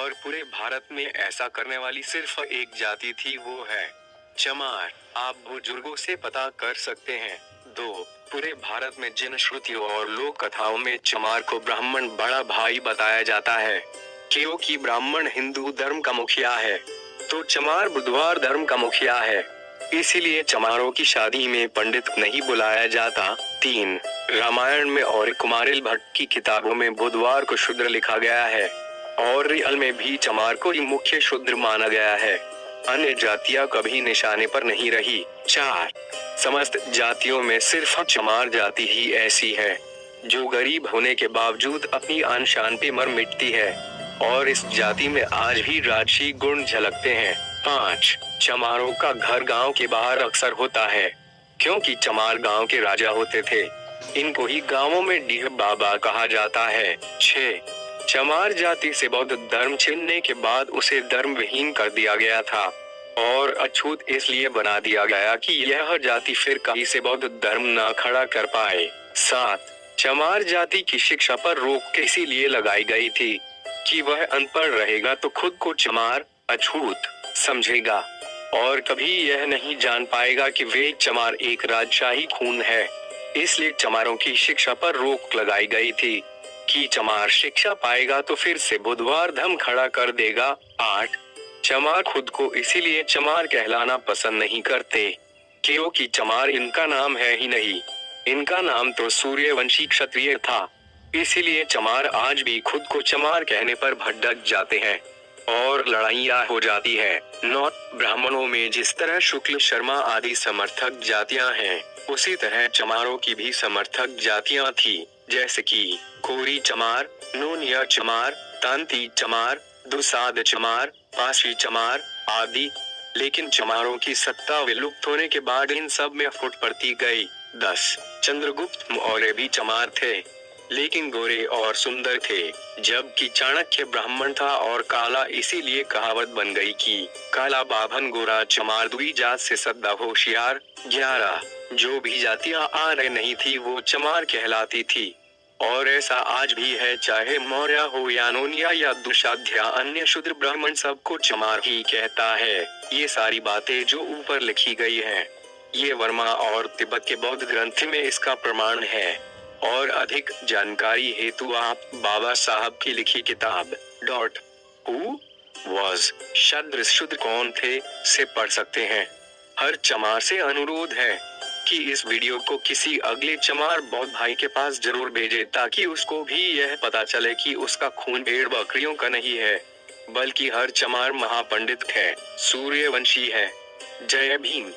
और पूरे भारत में ऐसा करने वाली सिर्फ एक जाति थी, वो है चमार। आप बुजुर्गों से पता कर सकते हैं। 2. पूरे भारत में जिन श्रुतियों और लोक कथाओं में चमार को ब्राह्मण बड़ा भाई बताया जाता है, क्योंकि ब्राह्मण हिंदू धर्म का मुखिया है, तो चमार बुधवार धर्म का मुखिया है, इसीलिए चमारों की शादी में पंडित नहीं बुलाया जाता। 3. रामायण में और कुमारिल भट्ट की किताबों में बुधवार को शूद्र लिखा गया है, और रियल में भी चमार को ही मुख्य शूद्र माना गया है। अन्य जातियां कभी निशाने पर नहीं रही। 4. समस्त जातियों में सिर्फ चमार जाति ही ऐसी है जो गरीब होने के बावजूद अपनी आन शान पे मर मिटती है, और इस जाति में आज भी राजसी गुण झलकते हैं। 5. चमारों का घर गांव के बाहर अक्सर होता है, क्योंकि चमार गांव के राजा होते थे। इनको ही गांवों में डीह बाबा कहा जाता है। 6. चमार जाति से बौद्ध धर्म छीनने के बाद उसे धर्म विहीन कर दिया गया था, और अछूत इसलिए बना दिया गया कि यह जाति फिर कहीं से बौद्ध धर्म न खड़ा कर पाए। 7. चमार जाति की शिक्षा पर रोक इसीलिए लगाई गई थी कि वह अनपढ़ रहेगा तो खुद को चमार अछूत समझेगा, और कभी यह नहीं जान पाएगा कि वे चमार एक राजशाही खून है। इसलिए चमारों की शिक्षा पर रोक लगाई गई थी कि चमार शिक्षा पाएगा तो फिर से बुधवार धर्म खड़ा कर देगा। 8. चमार खुद को इसीलिए चमार कहलाना पसंद नहीं करते, क्योंकि चमार इनका नाम है ही नहीं। इनका नाम तो सूर्यवंशी क्षत्रिय था, इसीलिए चमार आज भी खुद को चमार कहने पर भड़क जाते हैं और लड़ाइयाँ हो जाती है। 9. ब्राह्मणों में जिस तरह शुक्ल शर्मा आदि समर्थक जातियां हैं, उसी तरह चमारों की भी समर्थक जातियां थी, जैसे कि कोरी चमार, नोनिया चमार, तांती चमार, दुसाद चमार, पासी चमार आदि। लेकिन चमारों की सत्ता विलुप्त होने के बाद इन सब में फुट पड़ती गई। 10. चंद्रगुप्त मौर्य भी चमार थे, लेकिन गोरे और सुंदर थे, जबकि चाणक्य ब्राह्मण था और काला, इसीलिए कहावत बन गई कि काला बाभन गोरा चमार दुई जात से सदा होशियार। 11. जो भी जातियां आ रही नहीं थी वो चमार कहलाती थी, और ऐसा आज भी है, चाहे मौर्य हो या नोनिया या दुशाध्या, अन्य शूद्र ब्राह्मण सबको चमार ही कहता है। ये सारी बातें जो ऊपर लिखी गई है, ये वर्मा और तिब्बत के बौद्ध ग्रंथ में इसका प्रमाण है, और अधिक जानकारी हेतु आप बाबा साहब की लिखी किताब Who was शूद्र कौन थे से पढ़ सकते हैं। हर चमार से अनुरोध है कि इस वीडियो को किसी अगले चमार बौद्ध भाई के पास जरूर भेजे, ताकि उसको भी यह पता चले कि उसका खून भेड़ बकरियों का नहीं है, बल्कि हर चमार महापंडित है, सूर्यवंशी है। जय भीम।